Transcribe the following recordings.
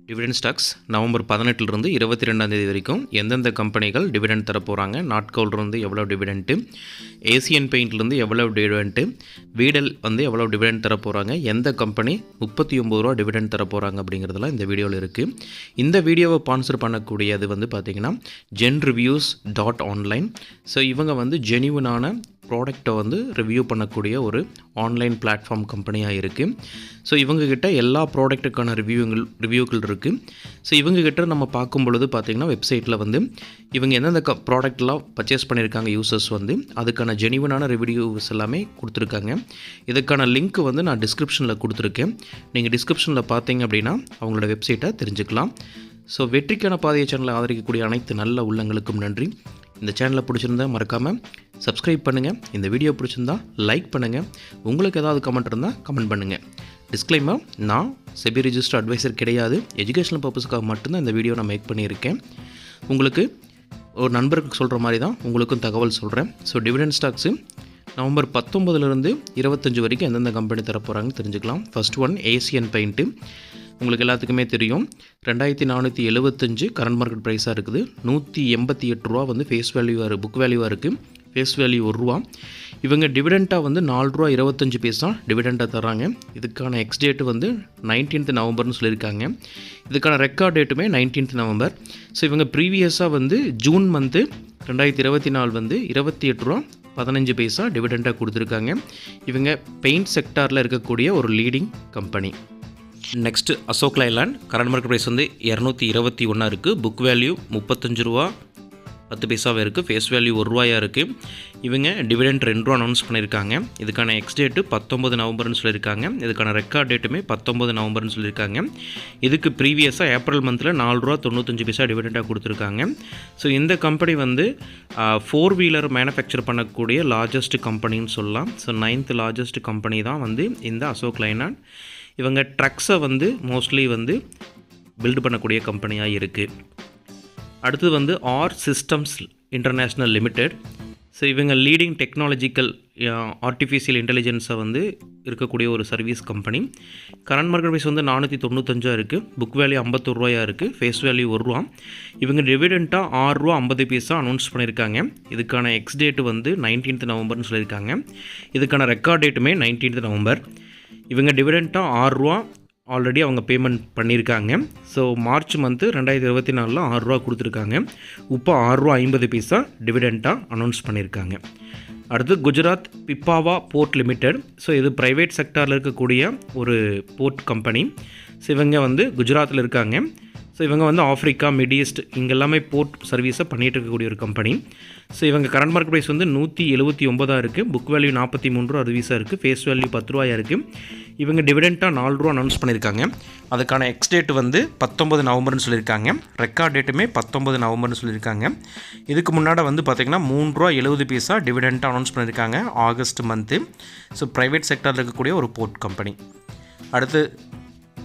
Dividend stocks November 18 22 வரைக்கும் எந்தெந்த கம்பெனிகள் டிவிடெண்ட் தர போகிறாங்க, நாட்கோல்லேருந்து எவ்வளோ டிவிடெண்ட்டு, ஏசியன் பெயிண்ட்லேருந்து எவ்வளோ டிவிடெண்ட்டு, வீடல் எவ்வளோ டிவிடெண்ட் தர போகிறாங்க, எந்த கம்பெனி 39 ரூபா டிவிடெண்ட் தர போகிறாங்க அப்படிங்கிறதுலாம் இந்த வீடியோவில் இருக்குது. இந்த வீடியோவை ஸ்பான்சர் பண்ணக்கூடியது பார்த்திங்கன்னா genreviews.online. ஸோ இவங்க ஜெனியூனான ப்ராடக்டை ரிவ்யூ பண்ணக்கூடிய ஒரு ஆன்லைன் பிளாட்ஃபார்ம் கம்பெனியாக இருக்குது. ஸோ இவங்ககிட்ட எல்லா ப்ராடக்ட்டுக்கான ரிவ்யூக்கள் இருக்குது. ஸோ இவங்ககிட்ட நம்ம பார்க்கும் பொழுது பார்த்திங்கன்னா வெப்சைட்டில் இவங்க எந்தெந்த ப்ராடக்ட்லாம் பர்ச்சேஸ் பண்ணியிருக்காங்க யூசர்ஸ் அதுக்கான ஜெனியூனான ரிவ்யூஸ் எல்லாமே கொடுத்துருக்காங்க. இதுக்கான லிங்க் நான் டிஸ்கிரிப்ஷனில் கொடுத்துருக்கேன். நீங்கள் டிஸ்கிரிப்ஷனில் பார்த்தீங்க அப்படின்னா அவங்களோட வெப்சைட்டை தெரிஞ்சுக்கலாம். ஸோ வெற்றிக்கான பாதையை சேனலை ஆதரிக்கக்கூடிய அனைத்து நல்ல உள்ளங்களுக்கும் நன்றி. இந்த சேனலை பிடிச்சிருந்தா மறக்காமல் சப்ஸ்கிரைப் பண்ணுங்கள். இந்த வீடியோ பிடிச்சிருந்தா லைக் பண்ணுங்கள். உங்களுக்கு ஏதாவது கமெண்ட் இருந்தால் கமெண்ட் பண்ணுங்கள். டிஸ்க்ளைமர், நான் செபி ரிஜிஸ்டர் அட்வைசர் கிடையாது. எஜுகேஷனல் பர்பஸ்க்காக மட்டும்தான் இந்த வீடியோ நான் மேக் பண்ணியிருக்கேன். உங்களுக்கு ஒரு நண்பருக்கு சொல்கிற மாதிரி தான் உங்களுக்கும் தகவல் சொல்கிறேன். ஸோ டிவிடெண்ட் ஸ்டாக்ஸு நவம்பர் 19 25 வரைக்கும் எந்தெந்த கம்பெனி தர போகிறாங்கன்னு தெரிஞ்சுக்கலாம். First one Asian paint. உங்களுக்கு எல்லாத்துக்குமே தெரியும், 2475 கரண்ட் மார்க்கெட் ப்ரைஸாக இருக்குது. 188 ரூபா ஃபேஸ் வேல்யூவாக புக் வேல்யூவாக இருக்குது. ஃபேஸ் வேல்யூ 1 ரூபா. இவங்க டிவிடெண்ட்டாக 4 ரூபா 25 பைசா டிவிடெண்ட்டாக தராங்க. இதுக்கான எக்ஸ் டேட்டு 19th நவம்பர்னு சொல்லியிருக்காங்க. இதுக்கான ரெக்கார்ட் டேட்டுமே 19th நவம்பர். ஸோ இவங்க ப்ரீவியஸாக ஜூன் மந்த்து 2024 28 ரூபா 15 பைசா டிவிடெண்ட்டாக கொடுத்துருக்காங்க. இவங்க பெயிண்ட் செக்டாரில் இருக்கக்கூடிய ஒரு leading company. Next Ashok Leyland. Current market price 221 இருக்குது. புக் வேல்யூ 35 ரூபா 10 பைசாவாக இருக்குது. ஃபேஸ் வேல்யூ 1 ரூபாயாக இருக்குது. இவங்க டிவிடெண்ட் 2 ரூபா அனௌன்ஸ் பண்ணியிருக்காங்க. இதுக்கான எக்ஸ் டேட்டு 19 நவம்பர்னு சொல்லியிருக்காங்க. இதுக்கான ரெக்கார்ட் டேட்டுமே 19 நவம்பர்னு சொல்லியிருக்காங்க. இதுக்கு ப்ரீவியஸாக ஏப்ரல் மந்தில் 4 ரூபா 95 பைசா டிவிடெண்ட்டாக கொடுத்துருக்காங்க. ஸோ இந்த கம்பெனி 4 வீலர் மேனுஃபேக்சர் பண்ணக்கூடிய லார்ஜஸ்ட் கம்பெனின்னு சொல்லலாம். ஸோ 9th லார்ஜஸ்ட் கம்பெனி தான் இந்த அசோக் லைலாண்ட். இவங்க ட்ரக்ஸை மோஸ்ட்லி பில்டு பண்ணக்கூடிய கம்பெனியாக இருக்குது. அடுத்தது R Systems International Limited. So இவங்க லீடிங் டெக்னாலஜிக்கல் ஆர்டிஃபிஷியல் இன்டெலிஜென்ஸை இருக்கக்கூடிய ஒரு service company. Current market price 495 இருக்குது. புக் வேல்யூ 51 ரூபாயாக இருக்குது. ஃபேஸ் வேல்யூ 1 ரூபா. இவங்க டிவிடெண்ட்டாக 6 ரூபா 50 பைசா அனௌன்ஸ் பண்ணியிருக்காங்க. இதுக்கான எக்ஸ் டேட்டு 19th நவம்பர்னு சொல்லியிருக்காங்க. இதுக்கான ரெக்கார்ட் டேட்டுமே 19th நவம்பர். இவங்க டிவிடெண்ட்டாக 6 ரூபா ஆல்ரெடி அவங்க பேமெண்ட் பண்ணியிருக்காங்க. ஸோ மார்ச் மந்த்து 2024 6 ரூபா கொடுத்துருக்காங்க. இப்போ 6 ரூபா 50 பைசா டிவிடெண்ட்டாக அனௌன்ஸ் பண்ணியிருக்காங்க. அடுத்து குஜராத் பிப்பாவா போர்ட் லிமிடெட். ஸோ இது ப்ரைவேட் செக்டாரில் இருக்கக்கூடிய ஒரு போர்ட் கம்பெனி. ஸோ இவங்க குஜராத்தில் இருக்காங்க. ஸோ இவங்க ஆஃப்ரிக்கா, மிட் ஈஸ்ட் இங்கெல்லாமே போர்ட் சர்வீஸை பண்ணிகிட்டு இருக்கக்கூடிய ஒரு கம்பெனி. ஸோ இவங்க கரண்ட் மார்க்கெட் ப்ரைஸ் 179 இருக்குது. புக் வேல்யூ 43 ரூபா 60 பைசா இருக்குது. ஃபேஸ் வேல்யூ 10 ரூபாயாக இருக்குது. இவங்க டிவிடெண்ட்டாக 4 ரூபா அனௌன்ஸ் பண்ணியிருக்காங்க. அதுக்கான எக்ஸ் டேட் 19 நவம்பர்னு சொல்லியிருக்காங்க. ரெக்கார்ட் டேட்டுமே 19 நவம்பர்னு சொல்லியிருக்காங்க. இதுக்கு முன்னாடி பார்த்திங்கன்னா 3 ரூபா 70 பைசா டிவிடெண்ட்டாக அனௌன்ஸ் பண்ணியிருக்காங்க ஆகஸ்ட் மந்த்து. ஸோ ப்ரைவேட் செக்டரில் இருக்கக்கூடிய ஒரு போர்ட் கம்பெனி. அடுத்து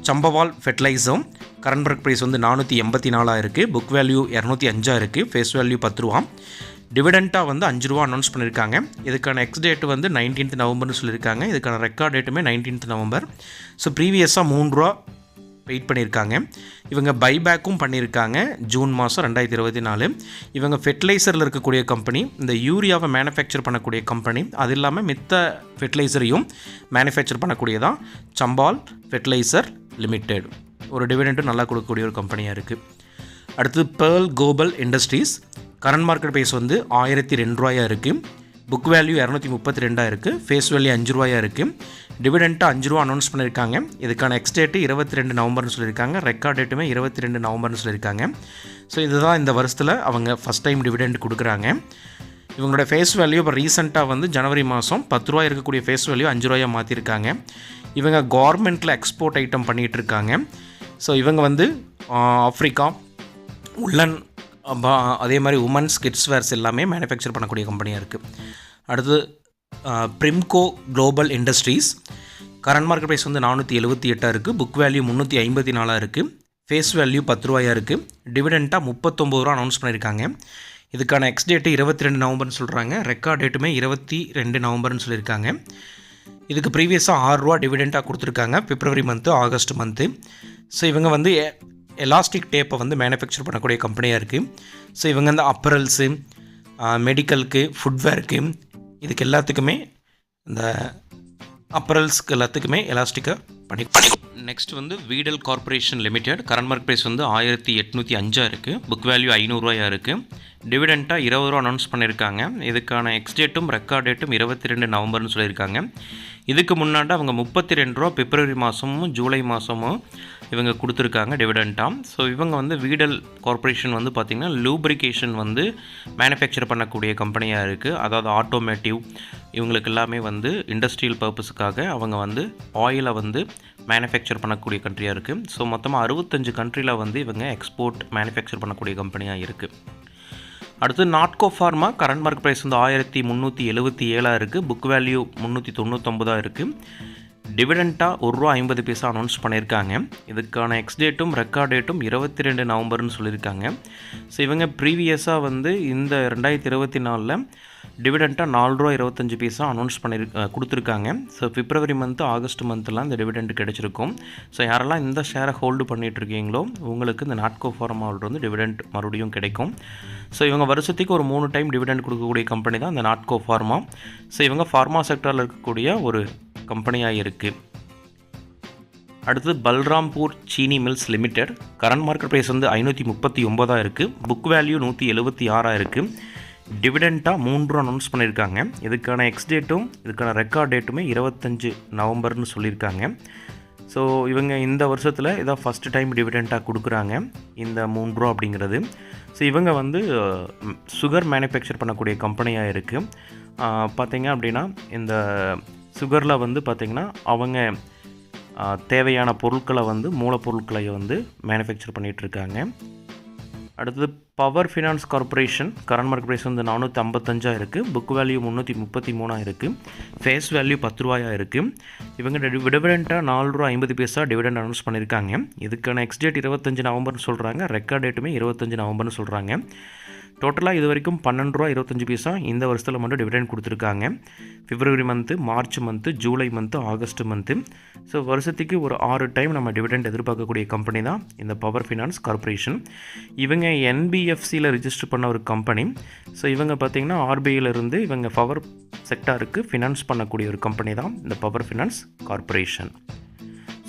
சம்பவால் ஃபெர்டிலைசர். கரண்ட் மார்க்கெட் ப்ரைஸ் 484 இருக்குது. புக் வேல்யூ 205 இருக்குது. ஃபேஸ் வேல்யூ 10 ரூபா. டிவிடெண்ட்டாக 5 ரூபா அனௌன்ஸ் பண்ணியிருக்காங்க. இதுக்கான எக்ஸ் டேட் 19th நவம்பர்னு சொல்லியிருக்காங்க. இதுக்கான ரெக்கார்ட் டேட்டுமே 19th நவம்பர். ஸோ ப்ரீவியஸாக 3 ரூபா வெயிட் பண்ணியிருக்காங்க. இவங்க பைபேக்கும் பண்ணியிருக்காங்க ஜூன் மாதம் 2024. இவங்க ஃபெர்டிலைசரில் இருக்கக்கூடிய கம்பெனி. இந்த யூரியாவை மேனுஃபேக்சர் பண்ணக்கூடிய கம்பெனி. அது இல்லாமல் மித்த ஃபெர்டிலைசரையும் மேனுஃபேக்சர் பண்ணக்கூடியதான் சம்பால் ஃபெர்டிலைசர் லிமிடெட். ஒரு டிவிடெண்ட்டும் நல்லா கொடுக்கக்கூடிய ஒரு கம்பெனியாக இருக்குது. அடுத்தது Pearl Global industries. Current market price 1002 ரூபாயாக இருக்குது. புக் வேல்யூ 232 இருக்குது. ஃபேஸ் வேல்யூ 5 ரூபாயாக இருக்குது. டிவிடெண்ட்டாக 5 ரூபா அனௌன்ஸ் பண்ணியிருக்காங்க. இதுக்கான எக்ஸ் டேட்டு 22 நவம்பர்னு சொல்லியிருக்காங்க. ரெக்கார்ட் டேட்டுமே 22 நவம்பர்னு சொல்லியிருக்காங்க. ஸோ இதுதான் இந்த வருஷத்தில் அவங்க ஃபஸ்ட் டைம் டிவிடெண்ட் கொடுக்குறாங்க. இவங்களோட ஃபேஸ் வேல்யூ இப்போ ரீசெண்டாக ஜனவரி மாதம் 10 ரூபா இருக்கக்கூடிய ஃபேஸ் வேல்யூ 5 ரூபாயாக மாற்றிருக்காங்க. இவங்க கவர்மெண்ட்டில் எக்ஸ்போர்ட் ஐட்டம் பண்ணிகிட்டு இருக்காங்க. ஸோ இவங்க ஆஃப்ரிக்கா, உள்ளன், அதே மாதிரி உமன்ஸ் கிட்ஸ் வேர்ஸ் எல்லாமே மேனுஃபேக்சர் பண்ணக்கூடிய கம்பெனியாக இருக்குது. அடுத்து பிரிம்கோ global industries. Current market price 478 இருக்குது. புக் வேல்யூ 354 இருக்குது. ஃபேஸ் வேல்யூ 10 ரூபாயாக இருக்குது. டிவிடெண்ட்டாக 39 ரூபா அனௌன்ஸ் பண்ணியிருக்காங்க. இதுக்கான எக்ஸ் டேட்டு 22 நவம்பர்னு சொல்கிறாங்க. ரெக்கார்ட் டேட்டுமே 22 நவம்பர்னு சொல்லியிருக்காங்க. இதுக்கு ப்ரீவியஸாக 6 ரூபா டிவிடெண்ட்டாக கொடுத்துருக்காங்க February month, August month. So இவங்க எலாஸ்டிக் டேப்பை வந்து மேனுஃபேக்சர் பண்ணக்கூடிய கம்பெனியாக இருக்குது. ஸோ இவங்க வந்து அப்பரல்ஸு, மெடிக்கலுக்கு, ஃபுட்வேருக்கு, இதுக்கு எல்லாத்துக்குமே இந்த அப்பரல்ஸ்க்கு எல்லாத்துக்குமே எலாஸ்டிக்காக பண்ணி. நெக்ஸ்ட் வந்து வீடல் corporation limited. Current mark price வந்து 1805 இருக்குது. புக் வேல்யூ 500 இருக்குது. டிவிடெண்ட்டாக 20 ரூபா அனௌன்ஸ் பண்ணியிருக்காங்க. இதுக்கான எக்ஸ்டேட்டும் ரெக்கார்ட் டேட்டும் 22 நவம்பர்னு சொல்லியிருக்காங்க. இதுக்கு முன்னாடி அவங்க 32 ரூபா பிப்ரவரி மாதமும் ஜூலை மாதமும் இவங்க கொடுத்துருக்காங்க டிவிடெண்ட்டாக. ஸோ இவங்க வந்து வீடல் கார்ப்பரேஷன் வந்து பார்த்திங்கன்னா லூப்ரிகேஷன் வந்து மேனுஃபேக்சர் பண்ணக்கூடிய கம்பெனியாக இருக்குது. அதாவது ஆட்டோமேட்டிவ் இவங்களுக்கு எல்லாமே வந்து இண்டஸ்ட்ரியல் பர்பஸுக்காக அவங்க வந்து ஆயிலை வந்து மேனுஃபேக்சர் பண்ணக்கூடிய கண்ட்ரியாக இருக்குது. ஸோ மொத்தமாக 65 கண்ட்ரியில் வந்து இவங்க எக்ஸ்போர்ட் மேனுஃபேக்சர் பண்ணக்கூடிய கம்பெனியாக இருக்குது. அடுத்து Natco Pharma. Current mark price வந்து 1377 இருக்குது. புக் வேல்யூ 399 இருக்குது. டிவிடெண்ட்டாக ₹1.50 அனௌன்ஸ் பண்ணியிருக்காங்க. இதுக்கான எக்ஸ்டேட்டும் ரெக்கார்ட் டேட்டும் 22 நவம்பர்னு சொல்லியிருக்காங்க. ஸோ இவங்க ப்ரீவியஸாக வந்து இந்த 2024 டிவிடெண்ட்டாக ₹4.25 அனௌன்ஸ் கொடுத்துருக்காங்க. ஸோ பிப்ரவரி மந்த்து, ஆகஸ்ட் மந்த்லாம் இந்த டிவிடெண்ட் கிடச்சிருக்கும். ஸோ யாரெல்லாம் இந்த ஷேரை ஹோல்டு பண்ணிகிட்ருக்கீங்களோ உங்களுக்கு இந்த நாட்கோ ஃபார்மாவில் வந்து டிவிடெண்ட் மறுபடியும் கிடைக்கும். ஸோ இவங்க வருஷத்துக்கு ஒரு 3 டைம் டிவிடெண்ட் கொடுக்கக்கூடிய கம்பெனி தான் இந்த நாட்கோ ஃபார்மா. ஸோ இவங்க ஃபார்மா செக்டரில் இருக்கக்கூடிய ஒரு கம்பெனியாக இருக்குது. அடுத்தது Balrampur Chini Mills Limited. Current market price வந்து 539 இருக்குது. புக் வேல்யூ 176 இருக்குது. டிவிடெண்ட்டாக 3 ரூபா அனௌன்ஸ் பண்ணியிருக்காங்க. இதுக்கான எக்ஸ்டேட்டும் இதுக்கான ரெக்கார்ட் டேட்டுமே 25 நவம்பர்னு சொல்லியிருக்காங்க. ஸோ இவங்க இந்த வருஷத்தில் இதான் ஃபஸ்ட்டு டைம் டிவிடெண்ட்டாக கொடுக்குறாங்க இந்த 3 ரூபா அப்படிங்கிறது. ஸோ இவங்க வந்து சுகர் மேனுஃபேக்சர் பண்ணக்கூடிய கம்பெனியாக இருக்குது. பார்த்திங்க அப்படின்னா இந்த சுகரில் வந்து பார்த்திங்கன்னா அவங்க தேவையான பொருட்களை வந்து மூலப்பொருட்களை வந்து மேனுஃபேக்சர் பண்ணிகிட்ருக்காங்க. அடுத்தது Power Finance Corporation. Current market price வந்து 455 இருக்குது. புக் வேல்யூ 333 இருக்குது. ஃபேஸ் வேல்யூ 10 ரூபாயாக இருக்குது. இவங்க டிவிடெண்ட்டாக ₹4.50 டிவிடெண்ட் அனௌன்ஸ் பண்ணியிருக்காங்க. இதுக்கான எக்ஸ்டேட் 25 நவம்பர்னு சொல்கிறாங்க. ரெக்கார்ட் டேட்டுமே 25 நவம்பர்னு சொல்கிறாங்க. டோட்டலாக இது வரைக்கும் ₹12.25 இந்த வருஷத்தில் மட்டும் டிவிடெண்ட் கொடுத்துருக்காங்க. February month, March month, July month, August month. So வருஷத்துக்கு ஒரு 6 டைம் நம்ம டிவிடெண்ட் எதிர்பார்க்கக்கூடிய கம்பெனி தான் இந்த பவர் ஃபினான்ஸ் கார்ப்பரேஷன். இவங்க என்பிஎஃப்சியில் ரிஜிஸ்டர் பண்ண ஒரு கம்பெனி. ஸோ இவங்க பார்த்திங்கன்னா ஆர்பிஐயிலிருந்து இவங்க பவர் செக்டாருக்கு ஃபினான்ஸ் பண்ணக்கூடிய ஒரு கம்பெனி தான் இந்த பவர் ஃபினான்ஸ் கார்ப்பரேஷன்.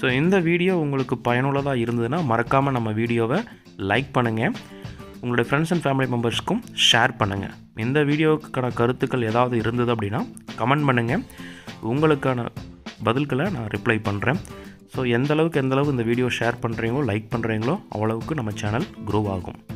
ஸோ இந்த வீடியோ உங்களுக்கு பயனுள்ளதாக இருந்ததுன்னா மறக்காமல் நம்ம வீடியோவை லைக் பண்ணுங்கள். உங்களுடைய ஃப்ரெண்ட்ஸ் அண்ட் ஃபேமிலி மெம்பர்ஸ்க்கும் ஷேர் பண்ணுங்கள். இந்த வீடியோவுக்கான கருத்துக்கள் ஏதாவது இருந்தது அப்படின்னா கமெண்ட் பண்ணுங்கள். உங்களுக்கான பதில்களை நான் ரிப்ளை பண்ணுறேன். ஸோ எந்தளவுக்கு இந்த வீடியோ ஷேர் பண்ணுறீங்களோ லைக் பண்ணுறீங்களோ அவ்வளவுக்கு நம்ம சேனல் க்ரோ ஆகும்.